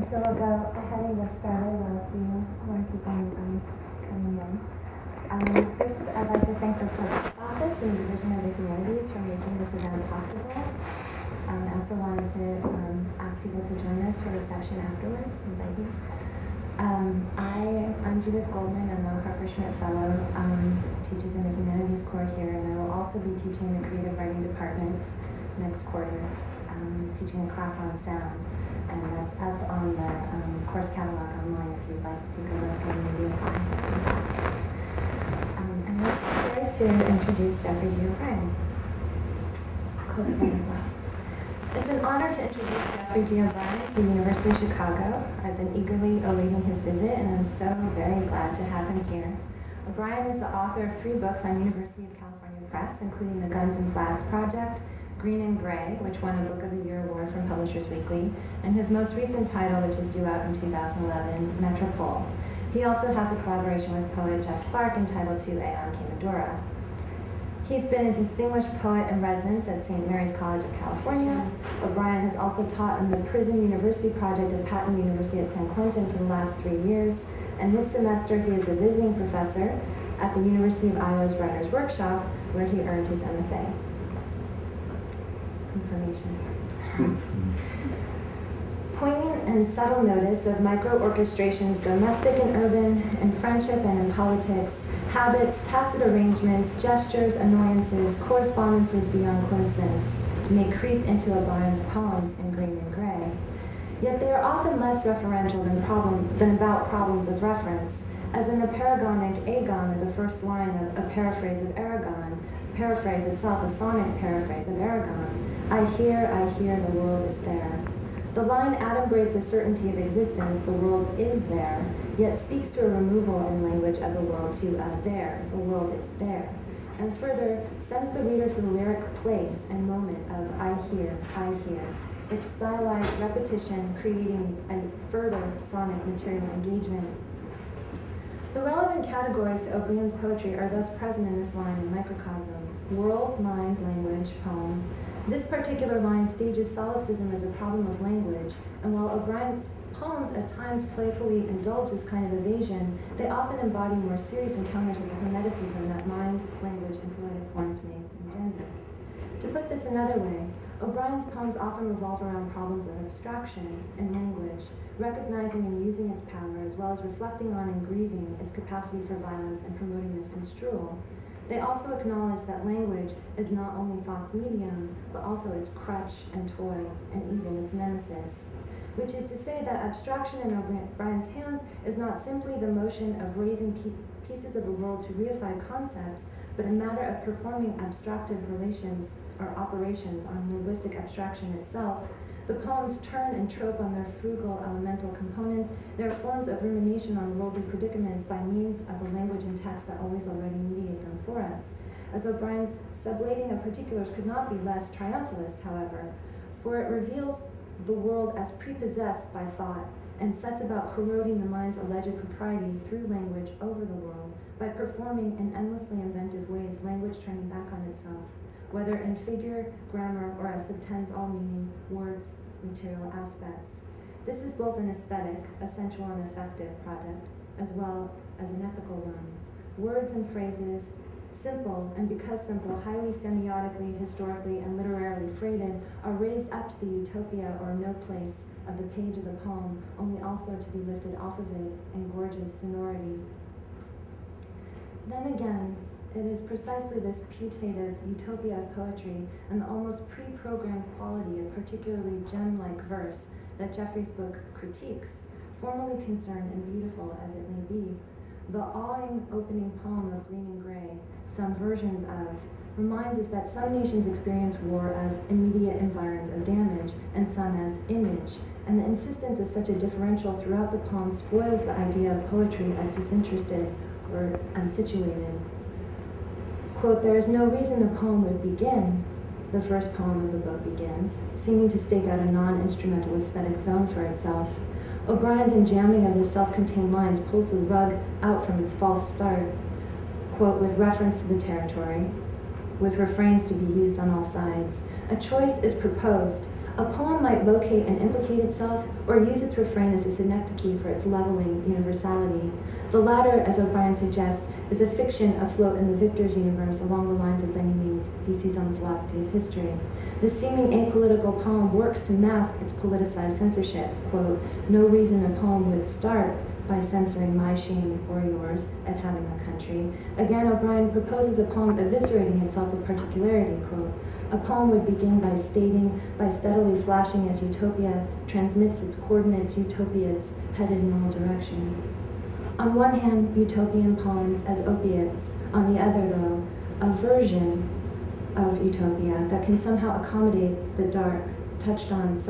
so we'll go ahead and get started while a few more people coming in. First, I'd like to thank the Post Office and the Division of the Humanities for making this event possible. I also wanted to ask people to join us for a reception afterwards. Invite you. I'm Judith Goldman. I'm a Harper Schmidt Fellow, teaches in the Humanities Core here, and I will also be teaching the Creative Writing Department next quarter, teaching a class on sound. And that's up on the course catalog online if you'd like to take a look and maybe apply. And I'd like to introduce Geoffrey O'Brien. It's an honor to introduce Geoffrey O'Brien to the University of Chicago. I've been eagerly awaiting his visit, and I'm so very glad to have him here. O'Brien is the author of 3 books on University of California Press, including the Guns and Flags Project, Green and Gray, which won a Book of the Year award from Publishers Weekly, and his most recent title, which is due out in 2011, Metrical. He also has a collaboration with poet Jeff Clark entitled To Aeon Medora. He's been a distinguished poet in residence at St. Mary's College of California. O'Brien has also taught in the Prison University Project at Patton University at San Quentin for the last 3 years, and this semester he is a visiting professor at the University of Iowa's Writers' Workshop, where he earned his MFA. Information. Poignant and subtle notice of micro-orchestrations, domestic and urban, in friendship and in politics, habits, tacit arrangements, gestures, annoyances, correspondences beyond coincidence may creep into O'Brien's poems in Green and Gray. Yet they are often less referential than about problems of reference, as in the paragonic agon of the first line of a paraphrase of Aragon, paraphrase itself a sonic paraphrase of Aragon. I hear, the world is there. The line adumbrates a certainty of existence, the world is there, yet speaks to a removal in language of the world to a there, the world is there, and further sends the reader to the lyric place and moment of I hear, its stylized repetition creating a further sonic material engagement. The relevant categories to O'Brien's poetry are thus present in this line in microcosm: world, mind, language, poem. This particular line stages solipsism as a problem of language, and while O'Brien's poems at times playfully indulge this kind of evasion, they often embody more serious encounters with the hermeticism that mind, language, and poetic forms may engender. To put this another way, O'Brien's poems often revolve around problems of abstraction and language, recognizing and using its power, as well as reflecting on and grieving its capacity for violence and promoting misconstrual. They also acknowledge that language is not only thought's medium, but also its crutch and toy, and even its nemesis. Which is to say that abstraction in O'Brien's hands is not simply the motion of raising pieces of the world to reified concepts, but a matter of performing abstractive relations or operations on linguistic abstraction itself. The poems turn and trope on their frugal elemental components. They are forms of rumination on worldly predicaments by means of the language and text that always already mediate them for us. As O'Brien's sublating of particulars could not be less triumphalist, however, for it reveals the world as prepossessed by thought and sets about corroding the mind's alleged propriety through language over the world by performing in endlessly inventive ways language turning back on itself, whether in figure, grammar, or as subtends all meaning, words, material aspects. This is both an aesthetic, a sensual and effective project, as well as an ethical one. Words and phrases, simple, and because simple, highly semiotically, historically, and literarily freighted, are raised up to the utopia or no place of the page of the poem, only also to be lifted off of it in gorgeous sonority. Then again, it is precisely this putative utopia of poetry and the almost pre-programmed quality of particularly gem-like verse that Geoffrey's book critiques, formally concerned and beautiful as it may be. The awing opening poem of Green and Gray, some versions of, reminds us that some nations experience war as immediate environs of damage and some as image, and the insistence of such a differential throughout the poem spoils the idea of poetry as disinterested or unsituated. Quote, there is no reason a poem would begin, the first poem of the book begins, seeming to stake out a non-instrumental aesthetic zone for itself. O'Brien's enjamming of the self-contained lines pulls the rug out from its false start, quote, with reference to the territory, with refrains to be used on all sides. A choice is proposed, A poem might locate and implicate itself, or use its refrain as a synecdoche for its leveling universality. The latter, as O'Brien suggests, is a fiction afloat in the victor's universe along the lines of Benjamin's theses on the philosophy of history. The seeming apolitical poem works to mask its politicized censorship. Quote, no reason a poem would start by censoring my shame or yours at having a country. Again, O'Brien proposes a poem eviscerating itself of particularity. Quote, a poem would begin by stating, by steadily flashing as utopia transmits its coordinates, utopias headed in all directions. On one hand, utopian poems as opiates. On the other, though, a version of utopia that can somehow accommodate the dark, touched on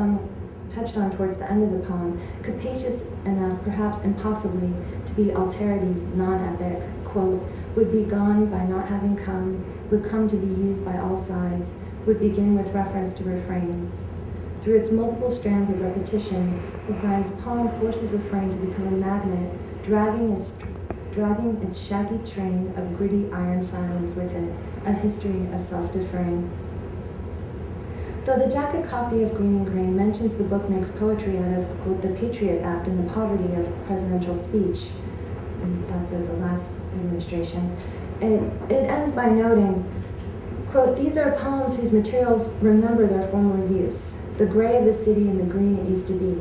towards the end of the poem, capacious enough, perhaps impossibly, to be Alterity's non-epic. Quote, would be gone by not having come, would come to be used by all sides, would begin with reference to refrains. Through its multiple strands of repetition, O'Brien's poem forces refrain to become a magnet, dragging its shaggy train of gritty iron filings with it, a history of self-deferring. Though the jacket copy of Green and Grain mentions the book makes poetry out of, quote, the Patriot Act and the poverty of presidential speech, and that's of the last administration, it ends by noting, quote, these are poems whose materials remember their former use, the gray of the city and the green it used to be,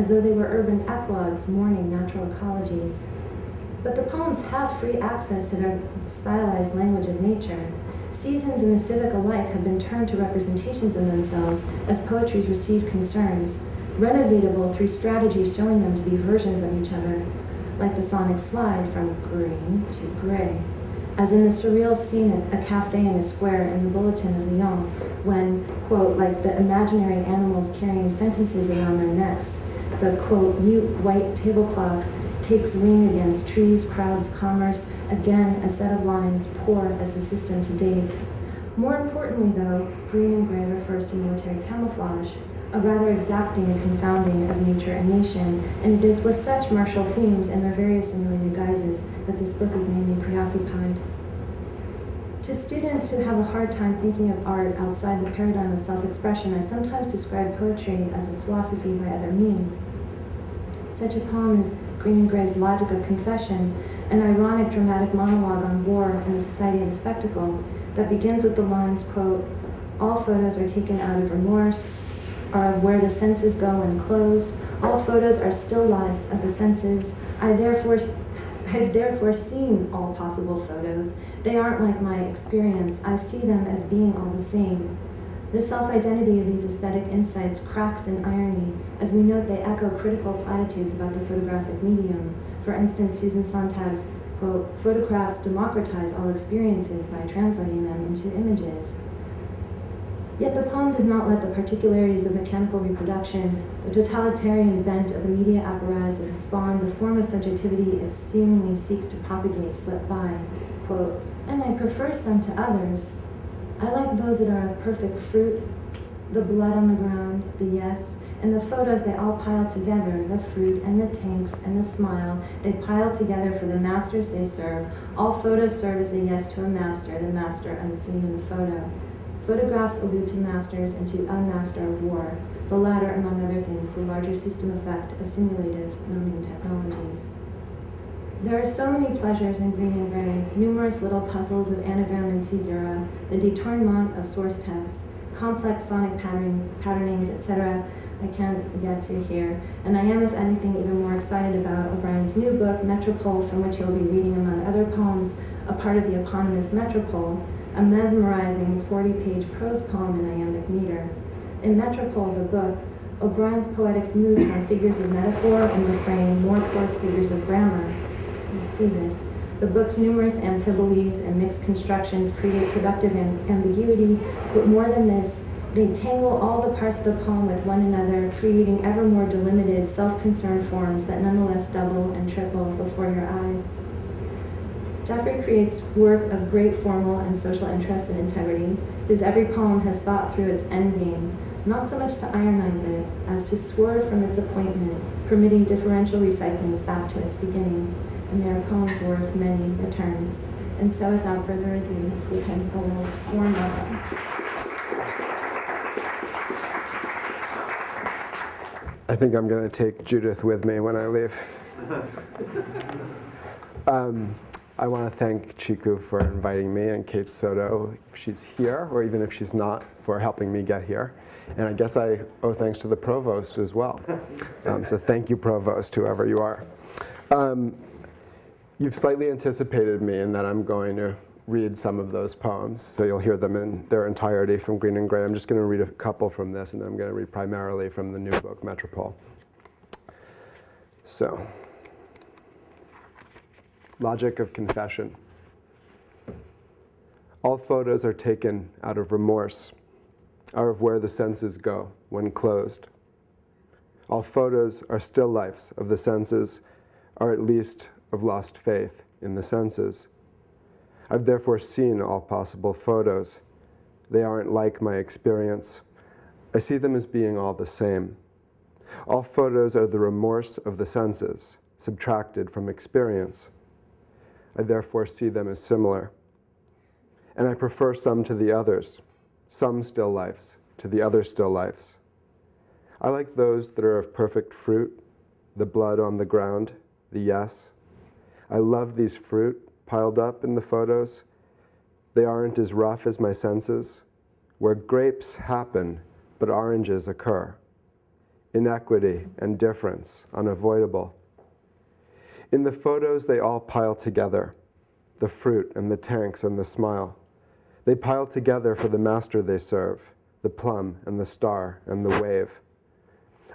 as though they were urban eclogues mourning natural ecologies. But the poems have free access to their stylized language of nature. Seasons and the civic alike have been turned to representations of themselves as poetry's received concerns, renovatable through strategies showing them to be versions of each other, like the sonic slide from green to gray, as in the surreal scene at a cafe in a square in the Bulletin of Lyon, when, quote, like the imaginary animals carrying sentences around their necks, the, quote, mute white tablecloth takes wing against trees, crowds, commerce, again a set of lines poor as the system to date. More importantly, though, Green and Gray refers to military camouflage, a rather exacting confounding of nature and nation, and it is with such martial themes and their various simulated guises that this book is mainly preoccupied. To students who have a hard time thinking of art outside the paradigm of self-expression, I sometimes describe poetry as a philosophy by other means. Such a poem is Green and Gray's Logic of Confession, an ironic dramatic monologue on war and the society of the spectacle that begins with the lines, quote, all photos are taken out of remorse, are where the senses go when closed, all photos are still lives of the senses, I've therefore seen all possible photos. They aren't like my experience. I see them as being all the same. The self-identity of these aesthetic insights cracks in irony, as we note they echo critical platitudes about the photographic medium. For instance, Susan Sontag's, quote, photographs democratize all experiences by translating them into images. Yet the poem does not let the particularities of mechanical reproduction, the totalitarian bent of the media apparatus that has spawned the form of subjectivity it seemingly seeks to propagate slip by. Quote, and I prefer some to others. I like those that are of perfect fruit, the blood on the ground, the yes, and the photos they all pile together, the fruit and the tanks and the smile, they pile together for the masters they serve. All photos serve as a yes to a master, the master unseen in the photo. Photographs allude to masters and to a master of war, the latter, among other things, the larger system effect of simulative learning technologies. There are so many pleasures in Green and Gray, numerous little puzzles of anagram and caesura, the détournement of source text, complex sonic patternings, etc. I can't get to here, and I am, if anything, even more excited about O'Brien's new book, Metrical, from which he'll be reading, among other poems, a part of the eponymous Metrical, a mesmerizing 40-page prose poem in iambic meter. In Metrical, the book, O'Brien's poetics moves from figures of metaphor and refrain more towards figures of grammar. You see this. The book's numerous amphiboles and mixed constructions create productive ambiguity, but more than this, they tangle all the parts of the poem with one another, creating ever more delimited, self-concerned forms that nonetheless double and triple before your eyes. Geoffrey creates work of great formal and social interest and integrity. His every poem has thought through its endgame, not so much to ironize it, as to swerve from its appointment, permitting differential recyclings back to its beginning. And there are poems worth many returns. And so without further ado, let's give him a little warm welcome. I think I'm going to take Judith with me when I leave. I want to thank Chiku for inviting me, and Kate Soto, if she's here, or even if she's not, for helping me get here. And I guess I owe thanks to the provost as well. So thank you, provost, whoever you are. You've slightly anticipated me in that I'm going to read some of those poems, so you'll hear them in their entirety from Green and Gray. I'm just going to read a couple from this, and then I'm going to read primarily from the new book, Metrical. So, logic of confession. All photos are taken out of remorse, out of where the senses go when closed. All photos are still lifes of the senses, or at least of lost faith in the senses. I've therefore seen all possible photos. They aren't like my experience. I see them as being all the same. All photos are the remorse of the senses, subtracted from experience. I therefore see them as similar. And I prefer some to the others, some still lifes to the other still lifes. I like those that are of perfect fruit, the blood on the ground, the yes. I love these fruit piled up in the photos. They aren't as rough as my senses, where grapes happen, but oranges occur. Inequity and difference, unavoidable. In the photos, they all pile together, the fruit and the tanks and the smile. They pile together for the master they serve, the plum and the star and the wave.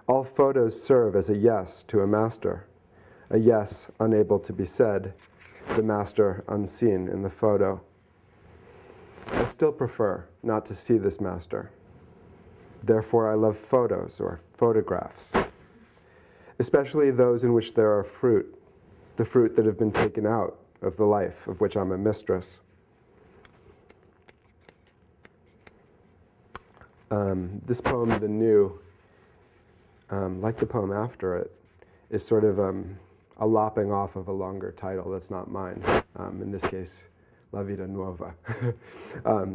All photos serve as a yes to a master, a yes unable to be said, the master unseen in the photo. I still prefer not to see this master. Therefore, I love photos or photographs, especially those in which there are fruit, the fruit that have been taken out of the life of which I'm a mistress. This poem, The New, like the poem after it, is sort of a lopping off of a longer title that's not mine. In this case, La Vida Nuova.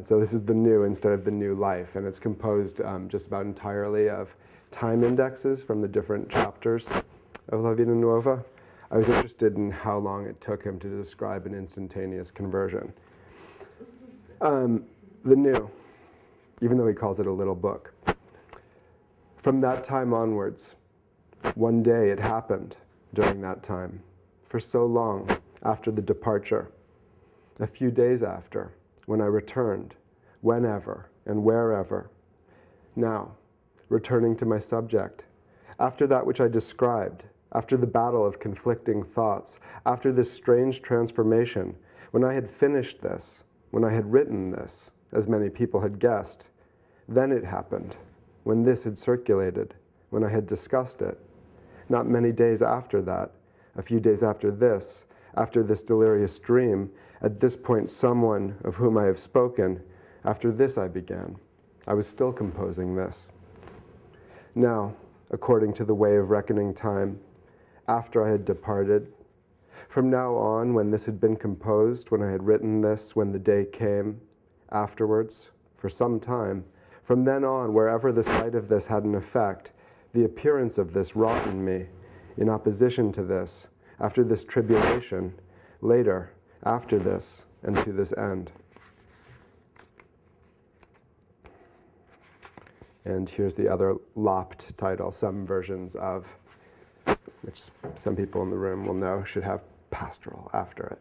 So this is The New instead of The New Life, and it's composed just about entirely of time indexes from the different chapters of La Vida Nuova. I was interested in how long it took him to describe an instantaneous conversion. The New, even though he calls it a little book. From that time onwards, one day it happened during that time, for so long after the departure, a few days after, when I returned, whenever and wherever. Now, returning to my subject, after that which I described, after the battle of conflicting thoughts, after this strange transformation, when I had finished this, when I had written this, as many people had guessed, then it happened, when this had circulated, when I had discussed it. Not many days after that, a few days after this delirious dream, at this point someone of whom I have spoken, after this I began. I was still composing this. Now, according to the way of reckoning time, after I had departed, from now on, when this had been composed, when I had written this, when the day came, afterwards, for some time, from then on, wherever the sight of this had an effect, the appearance of this wrought in me, in opposition to this, after this tribulation, later, after this, and to this end. And here's the other lopped title, some versions of, which some people in the room will know should have pastoral after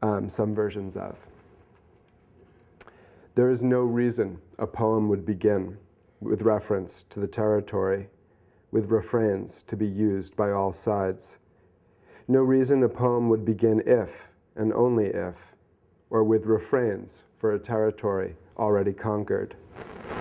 it. Some versions of. There is no reason a poem would begin with reference to the territory, with refrains to be used by all sides. No reason a poem would begin if, and only if, or with refrains for a territory already conquered.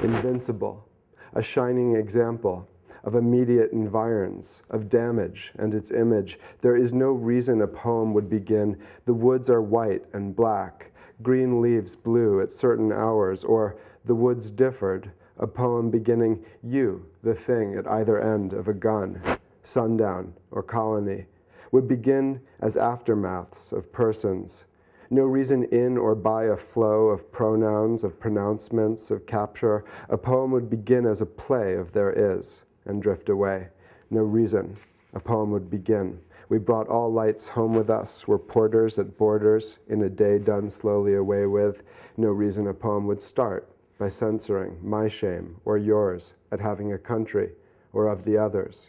Invincible, a shining example of immediate environs, of damage and its image. There is no reason a poem would begin, the woods are white and black, green leaves blue at certain hours, or the woods differed, a poem beginning you, the thing at either end of a gun, sundown or colony, would begin as aftermaths of persons. No reason in or by a flow of pronouns, of pronouncements, of capture. A poem would begin as a play of there is, and drift away. No reason a poem would begin. We brought all lights home with us. We're porters at borders in a day done slowly away with. No reason a poem would start by censoring my shame or yours at having a country or of the others.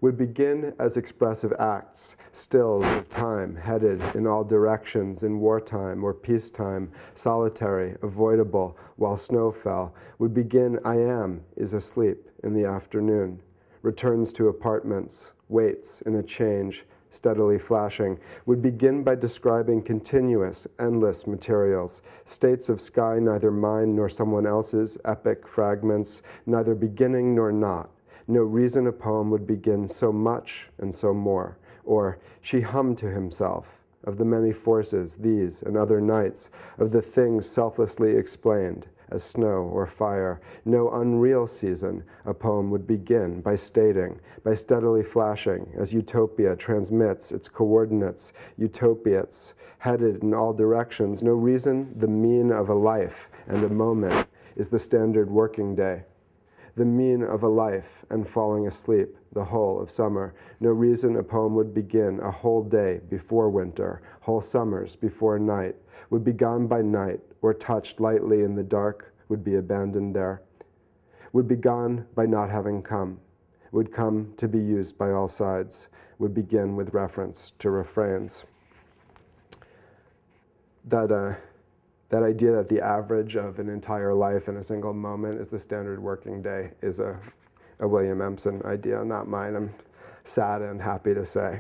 Would begin as expressive acts, stills of time, headed in all directions in wartime or peacetime, solitary, avoidable, while snow fell. Would begin, I am, is asleep in the afternoon, returns to apartments, waits in a change, steadily flashing. Would begin by describing continuous, endless materials, states of sky neither mine nor someone else's, epic fragments, neither beginning nor not. No reason a poem would begin so much and so more. Or, she hummed to himself, of the many forces, these and other nights, of the things selflessly explained, as snow or fire. No unreal season a poem would begin by stating, by steadily flashing, as utopia transmits its coordinates, utopiates, headed in all directions. No reason the mean of a life and a moment is the standard working day. The mean of a life and falling asleep the whole of summer. No reason a poem would begin a whole day before winter, whole summers before night, would be gone by night, or touched lightly in the dark, would be abandoned there, would be gone by not having come, would come to be used by all sides, would begin with reference to refrains. That idea that the average of an entire life in a single moment is the standard working day is a William Empson idea, not mine. I'm sad and happy to say.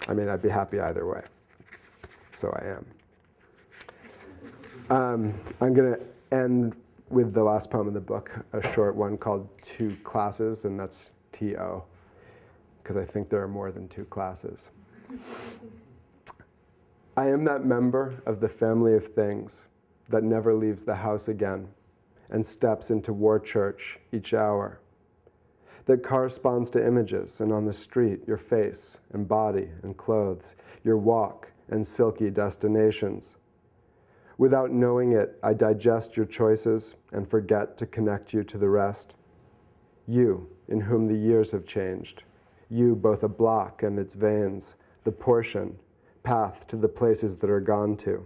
I mean, I'd be happy either way. So I am. I'm going to end with the last poem in the book, a short one called Two Classes, and that's T-O, because I think there are more than two classes. I am that member of the family of things that never leaves the house again and steps into war church each hour, that corresponds to images and on the street, your face and body and clothes, your walk and silky destinations. Without knowing it, I digest your choices and forget to connect you to the rest. You, in whom the years have changed. You, both a block and its veins, the portion, path to the places that are gone to.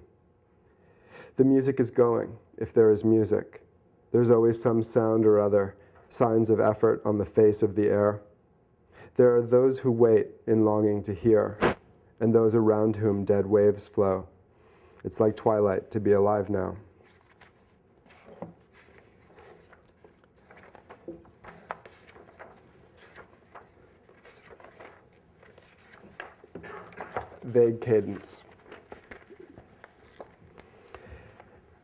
The music is going, if there is music. There's always some sound or other, signs of effort on the face of the air. There are those who wait in longing to hear, and those around whom dead waves flow. It's like twilight to be alive now. Vague cadence.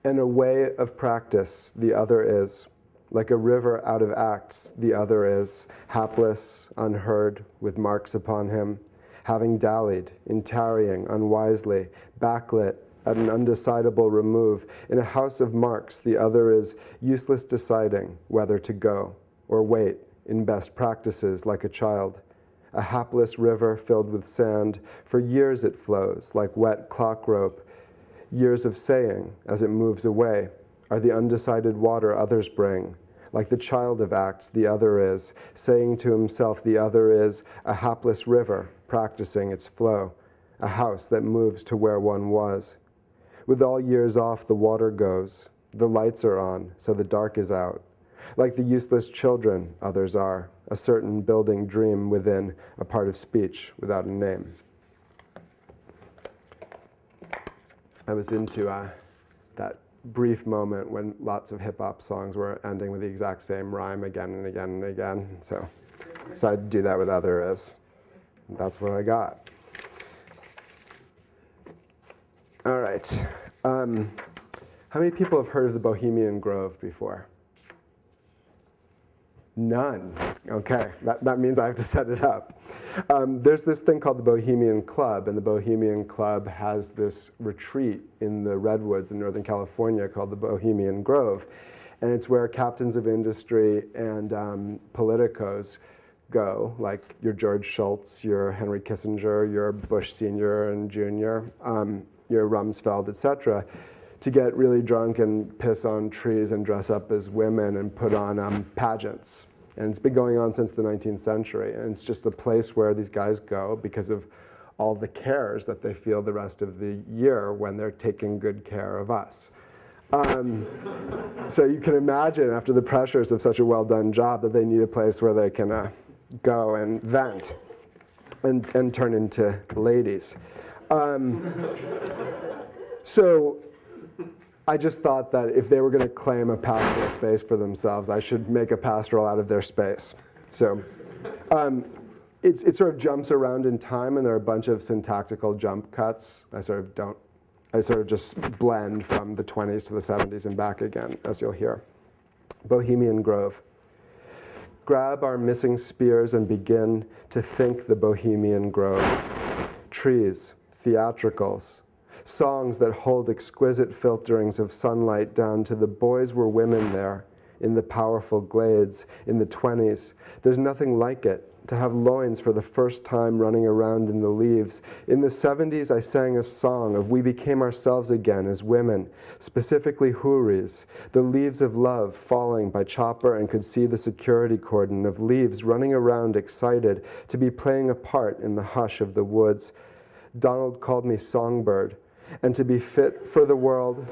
And a way of practice, the other is. Like a river out of acts, the other is. Hapless, unheard, with marks upon him. Having dallied, in tarrying unwisely, backlit at an undecidable remove. In a house of marks, the other is. Useless deciding whether to go or wait in best practices like a child. A hapless river filled with sand. For years it flows, like wet clock rope. Years of saying, as it moves away, are the undecided water others bring. Like the child of acts, the other is. Saying to himself, the other is. A hapless river, practicing its flow. A house that moves to where one was. With all years off, the water goes. The lights are on, so the dark is out. Like the useless children, others are. A certain building dream within, a part of speech without a name. I was into that brief moment when lots of hip-hop songs were ending with the exact same rhyme again and again and again. So I decided to do that with other is. That's what I got. All right. How many people have heard of the Bohemian Grove before? None. Okay, that means I have to set it up. There's this thing called the Bohemian Club, and the Bohemian Club has this retreat in the redwoods in Northern California called the Bohemian Grove. And it's where captains of industry and politicos go, like your George Shultz, your Henry Kissinger, your Bush Sr. and Jr., your Rumsfeld, etc., to get really drunk and piss on trees and dress up as women and put on pageants. And it's been going on since the 19th century. And it's just a place where these guys go because of all the cares that they feel the rest of the year when they're taking good care of us. So you can imagine, after the pressures of such a well-done job, that they need a place where they can go and vent and turn into ladies. So I just thought that if they were going to claim a pastoral space for themselves, I should make a pastoral out of their space. So it sort of jumps around in time, and there are a bunch of syntactical jump cuts. I sort of just blend from the 20s to the 70s and back again, as you'll hear. Bohemian Grove. Grab our missing spears and begin to think the Bohemian Grove. Trees, theatricals, songs that hold exquisite filterings of sunlight down to the boys were women there, in the powerful glades, in the 20s. There's nothing like it, to have loins for the first time running around in the leaves. In the 70s, I sang a song of we became ourselves again as women, specifically houris, the leaves of love falling by chopper, and could see the security cordon of leaves running around excited to be playing a part in the hush of the woods. Donald called me songbird, and to be fit for the world,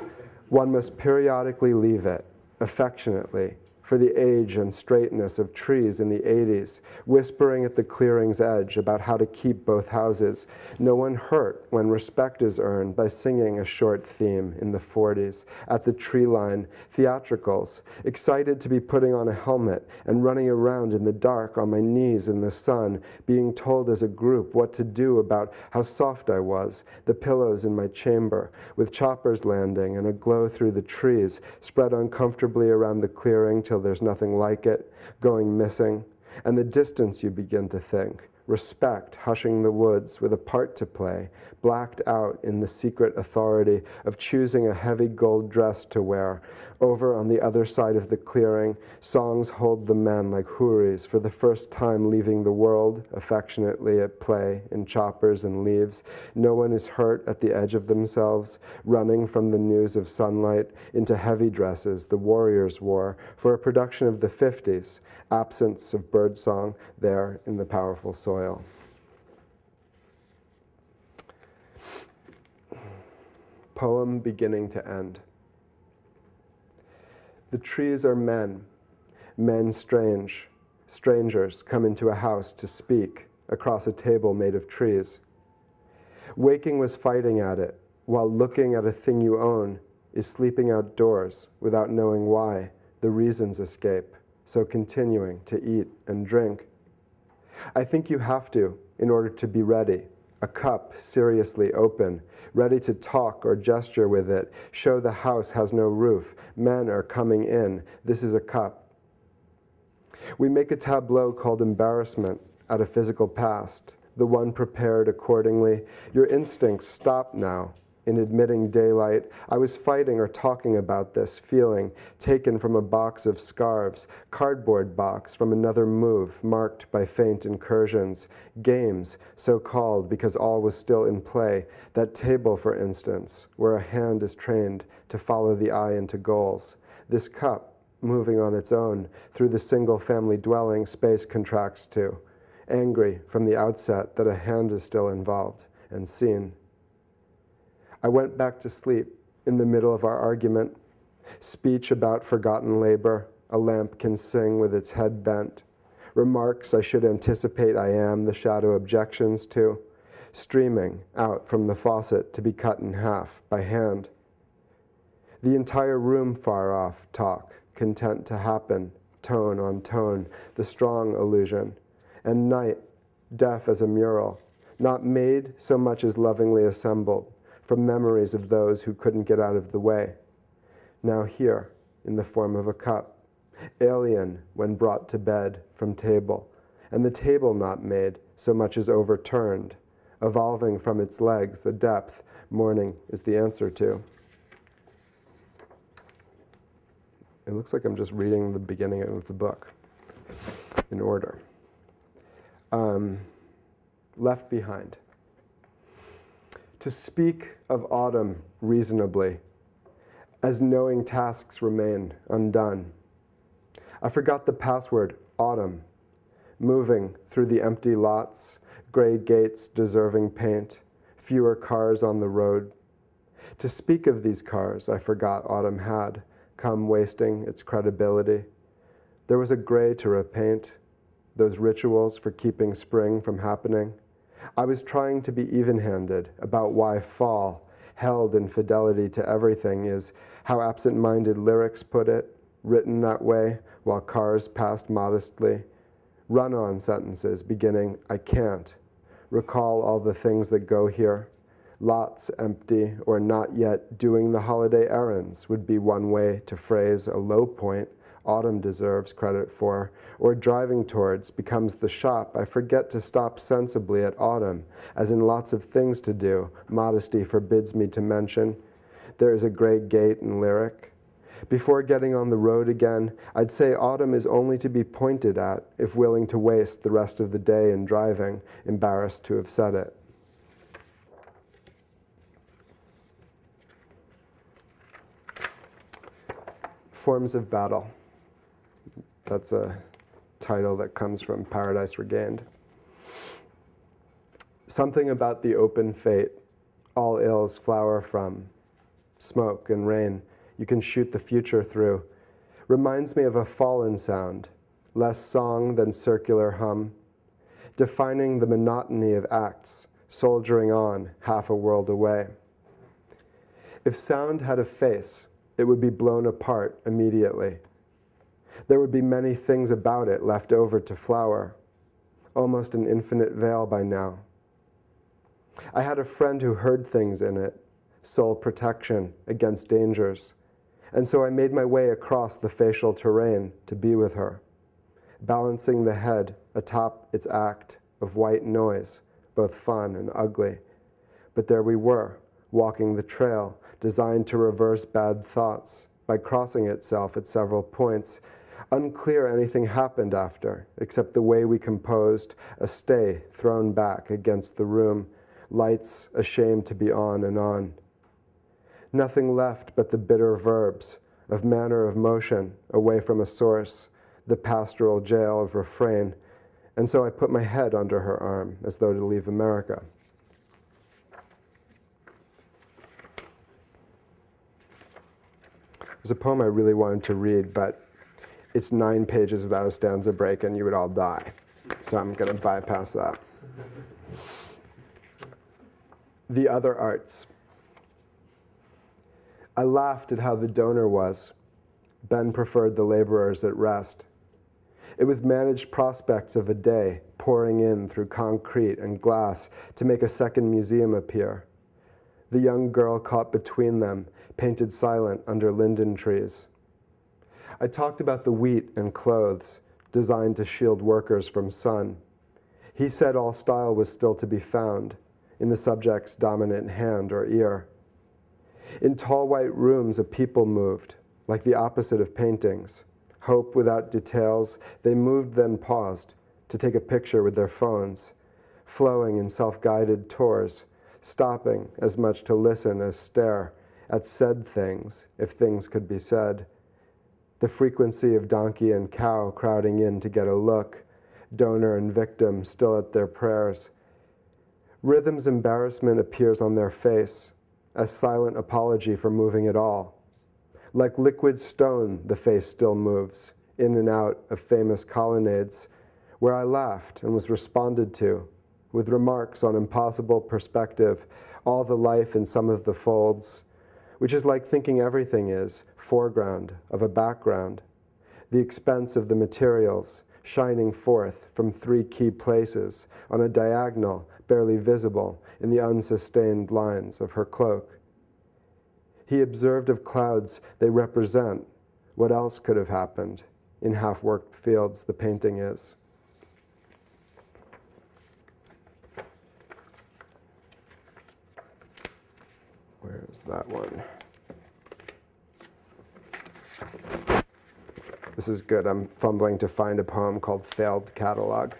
one must periodically leave it, affectionately, for the age and straightness of trees in the 80s, whispering at the clearing's edge about how to keep both houses. No one hurt when respect is earned by singing a short theme in the 40s. At the tree line, theatricals, excited to be putting on a helmet and running around in the dark on my knees in the sun, being told as a group what to do about how soft I was, the pillows in my chamber, with choppers landing and a glow through the trees, spread uncomfortably around the clearing till there's nothing like it, going missing, and the distance you begin to think, respect hushing the woods with a part to play, blacked out in the secret authority of choosing a heavy gold dress to wear. Over on the other side of the clearing, songs hold the men like houris for the first time leaving the world, affectionately at play in choppers and leaves. No one is hurt at the edge of themselves, running from the news of sunlight into heavy dresses the warriors wore for a production of the 50s, absence of birdsong there in the powerful soil. Poem beginning to end. The trees are men, men strange. Strangers come into a house to speak across a table made of trees. Waking was fighting at it, while looking at a thing you own is sleeping outdoors without knowing why. The reasons escape, so continuing to eat and drink. I think you have to in order to be ready. A cup seriously open, ready to talk or gesture with it, show the house has no roof. Men are coming in. This is a cup. We make a tableau called embarrassment at a physical past, the one prepared accordingly. Your instincts stop now. In admitting daylight, I was fighting or talking about this feeling, taken from a box of scarves, cardboard box from another move, marked by faint incursions, games, so called because all was still in play, that table, for instance, where a hand is trained to follow the eye into goals. This cup, moving on its own through the single-family dwelling space contracts to, angry from the outset that a hand is still involved and seen. I went back to sleep in the middle of our argument. Speech about forgotten labor, a lamp can sing with its head bent. Remarks I should anticipate I am, the shadow objections to. Streaming out from the faucet to be cut in half by hand. The entire room far off talk, content to happen, tone on tone, the strong illusion. And night, deaf as a mural, not made so much as lovingly assembled, from memories of those who couldn't get out of the way. Now here, in the form of a cup, alien when brought to bed from table, and the table not made so much as overturned, evolving from its legs a depth morning is the answer to. It looks like I'm just reading the beginning of the book in order. Left behind. To speak of autumn reasonably, as knowing tasks remain undone. I forgot the password, autumn, moving through the empty lots, gray gates deserving paint, fewer cars on the road. To speak of these cars, I forgot autumn had come wasting its credibility. There was a gray to repaint, those rituals for keeping spring from happening. I was trying to be even-handed about why fall, held in fidelity to everything, is how absent-minded lyrics put it, written that way while cars passed modestly. Run-on sentences beginning, I can't. Recall all the things that go here. Lots empty or not yet doing the holiday errands would be one way to phrase a low point autumn deserves credit for, or driving towards becomes the shop. I forget to stop sensibly at autumn, as in lots of things to do, modesty forbids me to mention. There is a gray gate and lyric. Before getting on the road again, I'd say autumn is only to be pointed at if willing to waste the rest of the day in driving, embarrassed to have said it. Forms of Battle. That's a title that comes from Paradise Regained. Something about the open fate, all ills flower from, smoke and rain, you can shoot the future through, reminds me of a fallen sound, less song than circular hum, defining the monotony of acts, soldiering on half a world away. If sound had a face, it would be blown apart immediately. There would be many things about it left over to flower, almost an infinite veil by now. I had a friend who heard things in it, soul protection against dangers, and so I made my way across the facial terrain to be with her, balancing the head atop its act of white noise, both fun and ugly. But there we were, walking the trail, designed to reverse bad thoughts by crossing itself at several points. Unclear anything happened after, except the way we composed, a stay thrown back against the room, lights ashamed to be on and on. Nothing left but the bitter verbs of manner of motion away from a source, the pastoral jail of refrain, and so I put my head under her arm as though to leave America. There's a poem I really wanted to read, but it's 9 pages without a stanza break and you would all die. So I'm going to bypass that. The Other Arts. I laughed at how the donor was. Ben preferred the laborers at rest. It was managed prospects of a day pouring in through concrete and glass to make a second museum appear. The young girl caught between them, painted silent under linden trees. I talked about the wheat and clothes designed to shield workers from sun. He said all style was still to be found in the subject's dominant hand or ear. In tall white rooms, a people moved, like the opposite of paintings. Hope without details, they moved then paused to take a picture with their phones, flowing in self-guided tours, stopping as much to listen as stare at said things, if things could be said. The frequency of donkey and cow crowding in to get a look, donor and victim still at their prayers. Rhythm's embarrassment appears on their face, as silent apology for moving at all. Like liquid stone, the face still moves, in and out of famous colonnades, where I laughed and was responded to, with remarks on impossible perspective, all the life in some of the folds, which is like thinking everything is foreground of a background, the expense of the materials shining forth from 3 key places on a diagonal barely visible in the unsustained lines of her cloak. He observed of clouds they represent what else could have happened in half-worked fields the painting is. Where's that one? This is good. I'm fumbling to find a poem called Failed Catalog.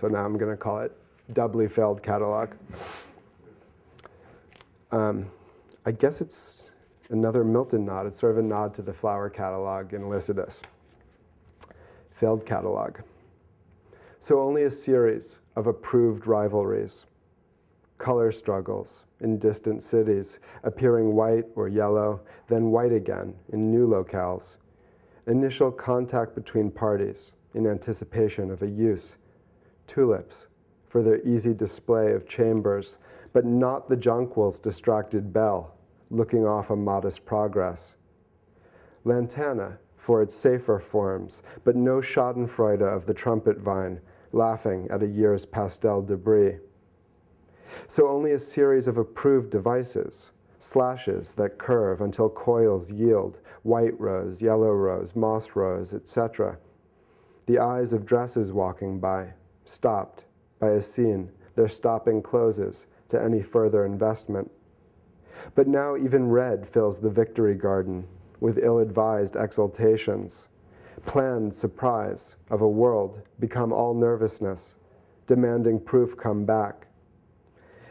So now I'm going to call it Doubly Failed Catalog. I guess it's another Milton nod. It's sort of a nod to the flower catalog in Lycidas. Failed catalog. So only a series of approved rivalries, color struggles in distant cities, appearing white or yellow, then white again in new locales. Initial contact between parties in anticipation of a use. Tulips for their easy display of chambers, but not the jonquil's distracted bell, looking off a modest progress. Lantana for its safer forms, but no schadenfreude of the trumpet vine, laughing at a year's pastel debris. So only a series of approved devices, slashes that curve until coils yield, white rose, yellow rose, moss rose, etc. The eyes of dresses walking by, stopped by a scene, their stopping closes to any further investment. But now even red fills the victory garden with ill-advised exultations, planned surprise of a world become all nervousness, demanding proof come back.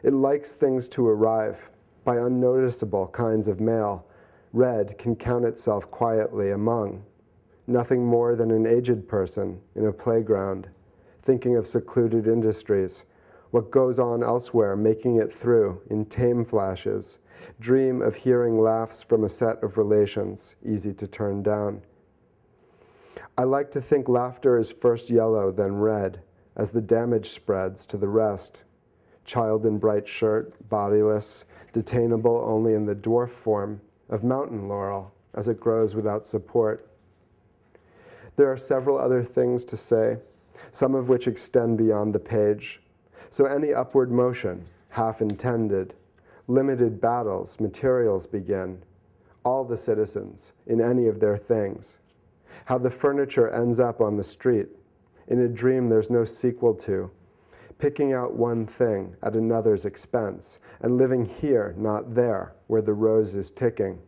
It likes things to arrive by unnoticeable kinds of mail. Red can count itself quietly among, nothing more than an aged person in a playground, thinking of secluded industries, what goes on elsewhere, making it through in tame flashes, dream of hearing laughs from a set of relations, easy to turn down. I like to think laughter is first yellow, then red, as the damage spreads to the rest. Child in bright shirt, bodiless, detainable only in the dwarf form of mountain laurel as it grows without support. There are several other things to say, some of which extend beyond the page. So any upward motion, half intended, limited battles, materials begin, all the citizens in any of their things. How the furniture ends up on the street, in a dream there's no sequel to, picking out one thing at another's expense, and living here, not there, where the rose is ticking.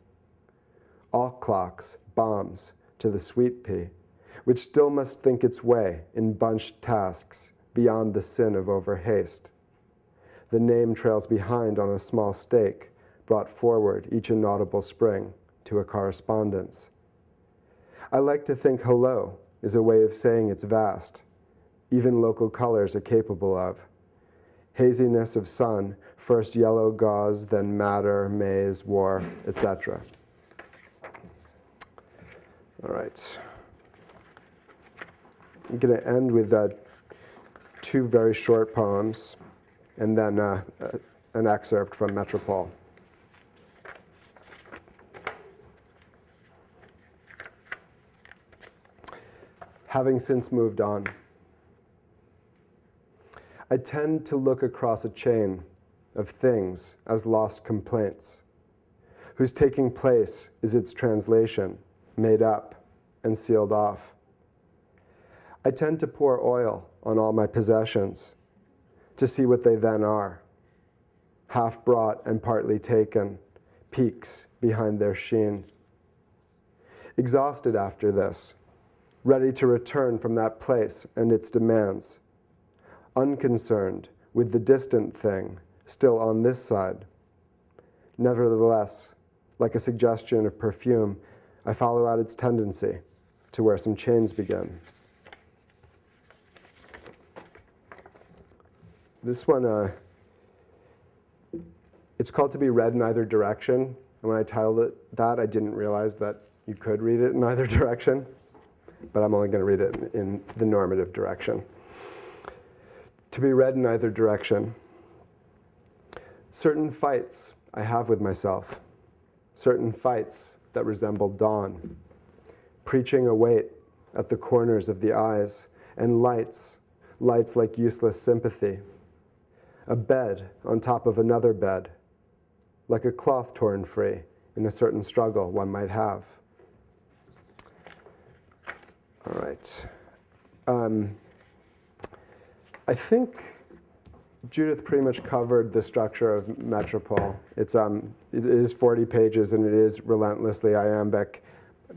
All clocks, bombs, to the sweet pea, which still must think its way in bunched tasks beyond the sin of overhaste. The name trails behind on a small stake, brought forward each inaudible spring to a correspondence. I like to think hello is a way of saying it's vast, even local colors are capable of. Haziness of sun, first yellow gauze, then madder, maize, war, etc. All right. I'm going to end with two very short poems and then an excerpt from Metrical. Having since moved on, I tend to look across a chain of things as lost complaints, whose taking place is its translation, made up and sealed off. I tend to pour oil on all my possessions to see what they then are, half brought and partly taken, peaks behind their sheen. Exhausted after this, ready to return from that place and its demands, unconcerned with the distant thing still on this side. Nevertheless, like a suggestion of perfume, I follow out its tendency to where some chains begin. This one, it's called To Be Read in Either Direction. And when I titled it that, I didn't realize that you could read it in either direction, but I'm only going to read it in the normative direction. To be read in either direction. Certain fights I have with myself, certain fights that resemble dawn, preaching a weight at the corners of the eyes, and lights like useless sympathy. A bed on top of another bed, like a cloth torn free in a certain struggle one might have. All right. I think Judith pretty much covered the structure of Metrical. It is 40 pages and it is relentlessly iambic,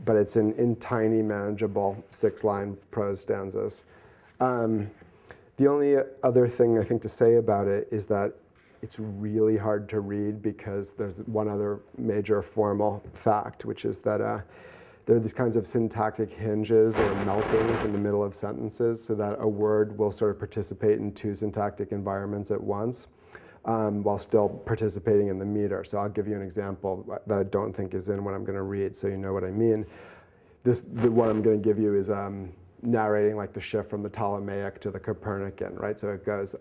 but it's in tiny, manageable 6-line prose stanzas. The only other thing I think to say about it is that It's really hard to read because there's one other major formal fact, which is that there are these kinds of syntactic hinges or meltings in the middle of sentences so that a word will sort of participate in two syntactic environments at once while still participating in the meter. So I'll give you an example that I don't think is in what I'm going to read so you know what I mean. The one I'm going to give you is narrating like the shift from the Ptolemaic to the Copernican, right? So it goes,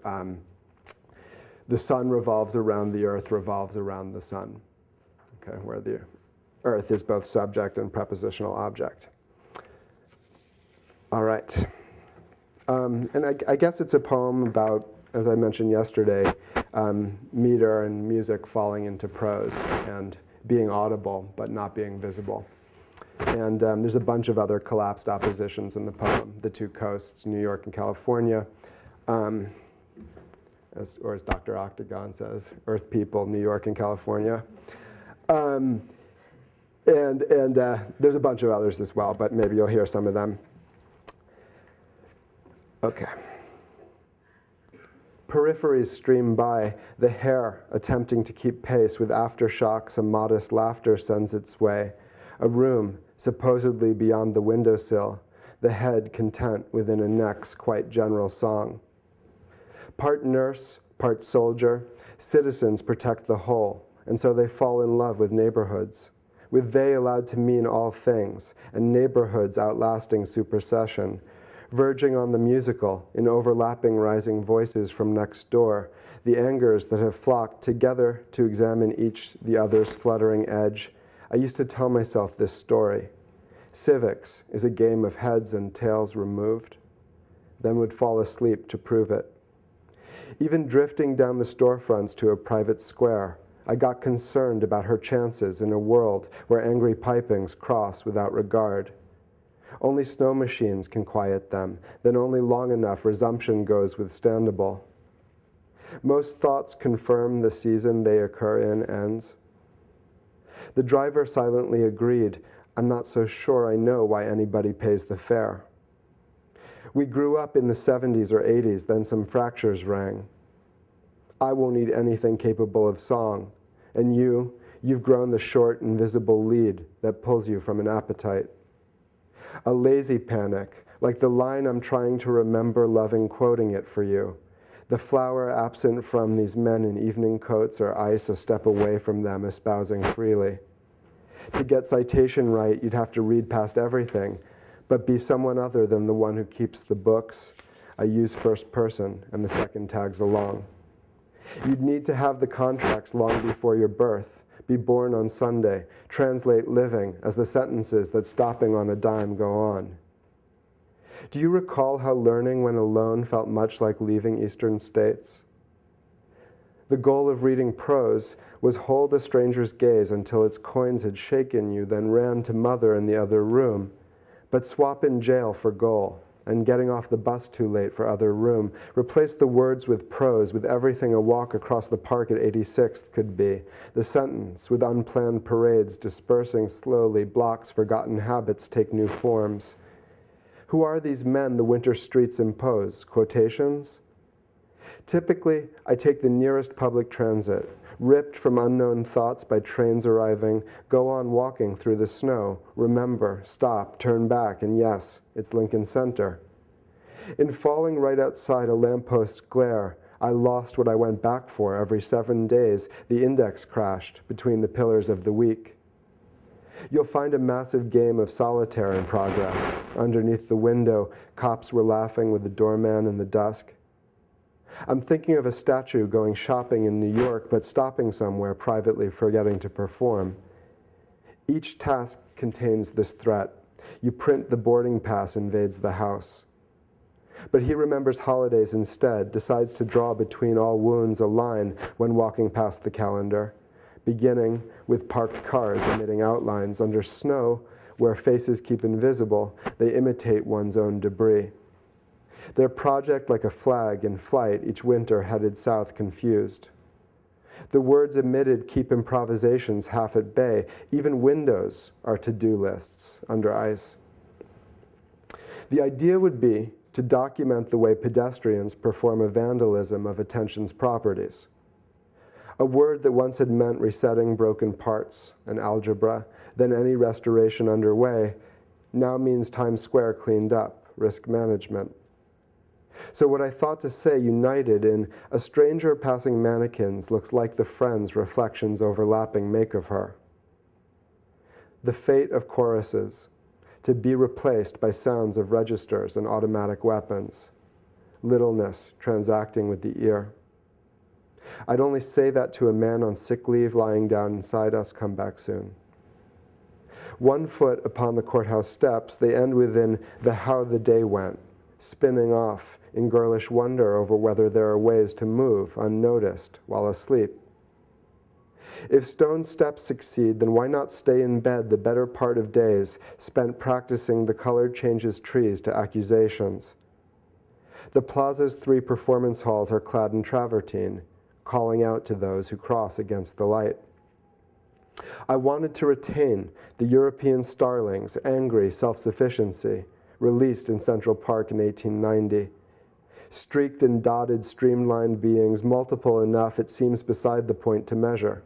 the sun revolves around the earth, revolves around the sun, okay, where the earth is both subject and prepositional object. All right. And I guess it's a poem about, as I mentioned yesterday, meter and music falling into prose and being audible but not being visible. And there's a bunch of other collapsed oppositions in the poem, the two coasts, New York and California. Or as Dr. Octagon says, Earth people, New York and California. And there's a bunch of others as well, but maybe you'll hear some of them. Okay. Peripheries stream by, the hair attempting to keep pace with aftershocks, a modest laughter sends its way. A room, supposedly beyond the windowsill, the head content within a neck's quite general song. Part nurse, part soldier, citizens protect the whole, and so they fall in love with neighborhoods, with they allowed to mean all things, and neighborhoods outlasting supersession, verging on the musical in overlapping rising voices from next door, the angers that have flocked together to examine each the other's fluttering edge. I used to tell myself this story. Civics is a game of heads and tails removed, then would fall asleep to prove it. Even drifting down the storefronts to a private square, I got concerned about her chances in a world where angry pipings cross without regard. Only snow machines can quiet them, then only long enough resumption goes withstandable. Most thoughts confirm the season they occur in ends. The driver silently agreed, I'm not so sure I know why anybody pays the fare. We grew up in the 70s or 80s, then some fractures rang. I won't eat anything capable of song, and you've grown the short, invisible lead that pulls you from an appetite. A lazy panic, like the line I'm trying to remember loving quoting it for you. The flower absent from these men in evening coats or ice a step away from them espousing freely. To get citation right, you'd have to read past everything, but be someone other than the one who keeps the books. I use first person, and the second tags along. You'd need to have the contracts long before your birth, be born on Sunday, translate living as the sentences that stopping on a dime go on. Do you recall how learning when alone felt much like leaving Eastern states? The goal of reading prose was hold a stranger's gaze until its coins had shaken you, then ran to mother in the other room, but swap in jail for goal, and getting off the bus too late for other room. Replace the words with prose, with everything a walk across the park at 86th could be. The sentence, with unplanned parades dispersing slowly, blocks forgotten habits take new forms. Who are these men the winter streets impose? Quotations? Typically, I take the nearest public transit, ripped from unknown thoughts by trains arriving, go on walking through the snow, remember, stop, turn back, and yes, it's Lincoln Center. In falling right outside a lampost's glare, I lost what I went back for every 7 days. The index crashed between the pillars of the week. You'll find a massive game of solitaire in progress. Underneath the window, cops were laughing with the doorman in the dusk. I'm thinking of a statue going shopping in New York, but stopping somewhere privately, forgetting to perform. Each task contains this threat. You print the boarding pass invades the house. But he remembers holidays instead, decides to draw between all wounds a line when walking past the calendar, beginning with parked cars emitting outlines under snow where faces keep invisible, they imitate one's own debris. Their project like a flag in flight, each winter headed south confused. The words emitted keep improvisations half at bay. Even windows are to-do lists under ice. The idea would be to document the way pedestrians perform a vandalism of attention's properties. A word that once had meant resetting broken parts and algebra, then any restoration underway, now means Times Square cleaned up, risk management. So what I thought to say united in a stranger passing mannequins looks like the friends reflections overlapping make of her. The fate of choruses, to be replaced by sounds of registers and automatic weapons. Littleness transacting with the ear. I'd only say that to a man on sick leave lying down inside us, come back soon. 1 foot upon the courthouse steps, they end within the how the day went, spinning off in girlish wonder over whether there are ways to move unnoticed while asleep. If stone steps succeed, then why not stay in bed the better part of days spent practicing the color changes trees to accusations? The plaza's 3 performance halls are clad in travertine, calling out to those who cross against the light. I wanted to retain the European starling's angry self-sufficiency, released in Central Park in 1890. Streaked and dotted, streamlined beings, multiple enough it seems beside the point to measure.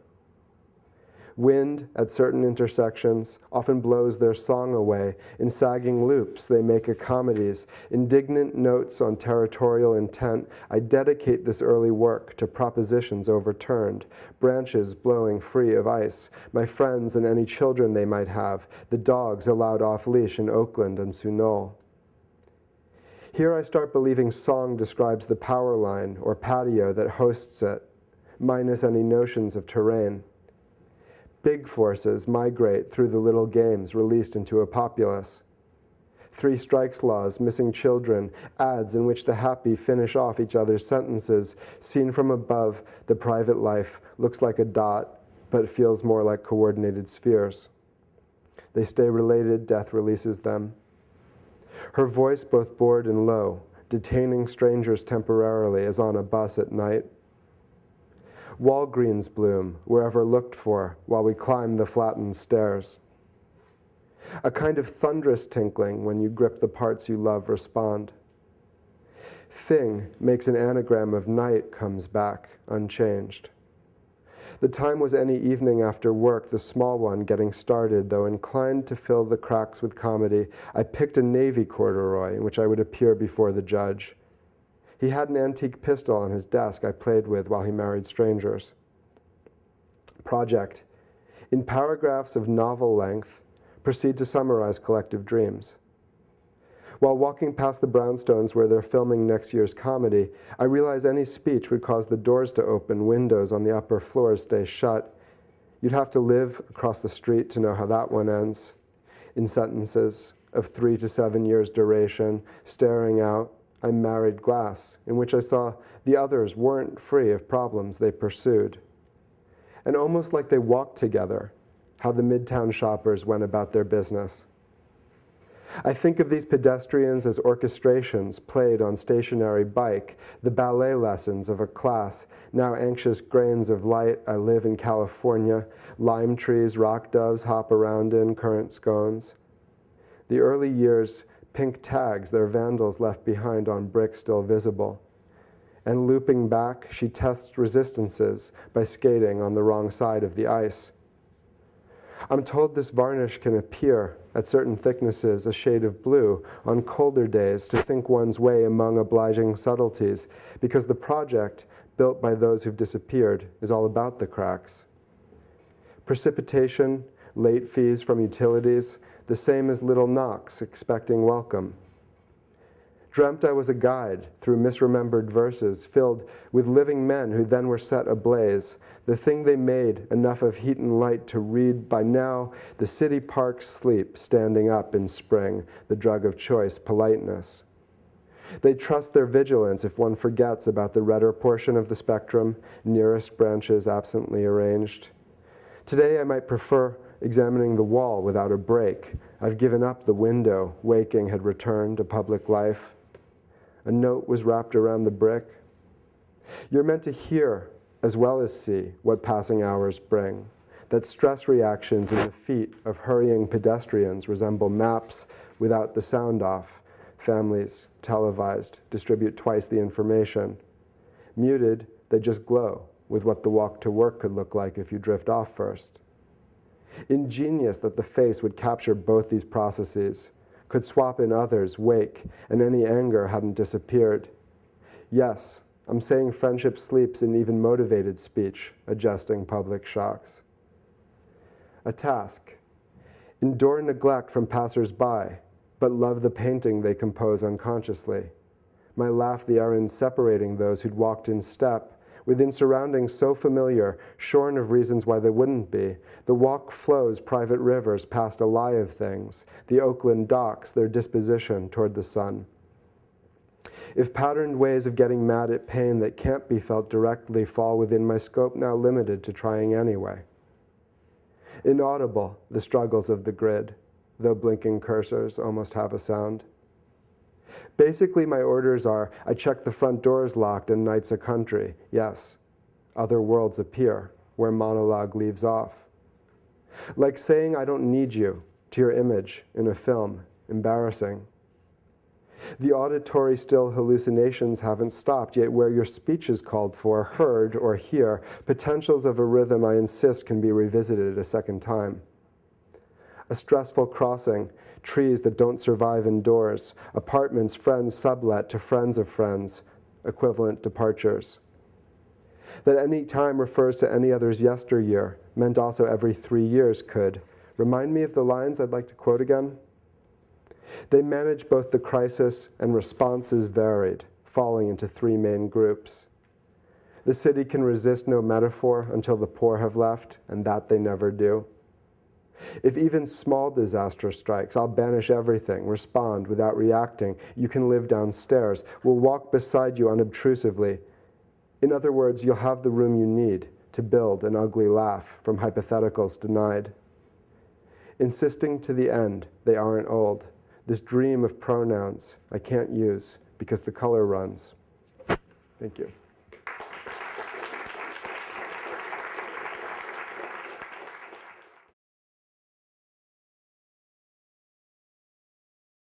Wind, at certain intersections, often blows their song away. In sagging loops, they make a comedies. Indignant notes on territorial intent, I dedicate this early work to propositions overturned, branches blowing free of ice, my friends and any children they might have, the dogs allowed off-leash in Oakland and Sunol. Here I start believing song describes the power line or patio that hosts it, minus any notions of terrain. Big forces migrate through the little games released into a populace. 3 strikes laws, missing children, ads in which the happy finish off each other's sentences. Seen from above, the private life looks like a dot, but feels more like coordinated spheres. They stay related, death releases them. Her voice both bored and low, detaining strangers temporarily as on a bus at night. Walgreens bloom wherever looked for while we climb the flattened stairs. A kind of thunderous tinkling when you grip the parts you love respond. Thing makes an anagram of night comes back unchanged. The time was any evening after work, the small one getting started, though inclined to fill the cracks with comedy. I picked a navy corduroy in which I would appear before the judge. He had an antique pistol on his desk I played with while he married strangers. Project. In paragraphs of novel length, proceed to summarize collective dreams. While walking past the brownstones where they're filming next year's comedy, I realize any speech would cause the doors to open, windows on the upper floors stay shut. You'd have to live across the street to know how that one ends. In sentences of 3 to 7 years duration, staring out, I married glass, in which I saw the others weren't free of problems they pursued. And almost like they walked together, how the midtown shoppers went about their business. I think of these pedestrians as orchestrations played on stationary bike, the ballet lessons of a class, now anxious grains of light. I live in California, lime trees, rock doves hop around in current scones. The early years, pink tags their vandals left behind on brick still visible. And looping back, she tests resistances by skating on the wrong side of the ice. I'm told this varnish can appear at certain thicknesses a shade of blue on colder days to think one's way among obliging subtleties, because the project, built by those who've disappeared, is all about the cracks. Precipitation, late fees from utilities, the same as little knocks expecting welcome. Dreamt I was a guide through misremembered verses filled with living men who then were set ablaze, the thing they made enough of heat and light to read. By now, the city parks sleep, standing up in spring, the drug of choice, politeness. They trust their vigilance if one forgets about the redder portion of the spectrum, nearest branches absently arranged. Today I might prefer examining the wall without a break. I've given up the window, waking had returned to public life. A note was wrapped around the brick. You're meant to hear as well as see what passing hours bring, that stress reactions in the feet of hurrying pedestrians resemble maps without the sound off. Families, televised, distribute twice the information. Muted, they just glow, with what the walk to work could look like if you drift off first. Ingenious that the face would capture both these processes, could swap in others, wake, and any anger hadn't disappeared. Yes, I'm saying friendship sleeps in even motivated speech, adjusting public shocks. A task. Endure neglect from passers-by, but love the painting they compose unconsciously. My laugh the errand separating those who'd walked in step, within surroundings so familiar, shorn of reasons why they wouldn't be. The walk flows private rivers past a lie of things, the Oakland docks, their disposition toward the sun. If patterned ways of getting mad at pain that can't be felt directly fall within my scope, now limited to trying anyway. Inaudible, the struggles of the grid, though blinking cursors almost have a sound. Basically, my orders are, I check the front doors locked and night's a country. Yes, other worlds appear where monologue leaves off. Like saying I don't need you to your image in a film, embarrassing. The auditory still hallucinations haven't stopped, yet where your speech is called for, heard, or hear, potentials of a rhythm I insist can be revisited a second time. A stressful crossing, trees that don't survive indoors, apartments friends sublet to friends of friends, equivalent departures. That any time refers to any other's yesteryear, meant also every 3 years could. Remind me of the lines I'd like to quote again. They manage both the crisis and responses varied, falling into 3 main groups. The city can resist no metaphor until the poor have left, and that they never do. If even small disaster strikes, I'll banish everything, respond without reacting. You can live downstairs. We'll walk beside you unobtrusively. In other words, you'll have the room you need to build an ugly laugh from hypotheticals denied. Insisting to the end, they aren't old. This dream of pronouns I can't use because the color runs. Thank you.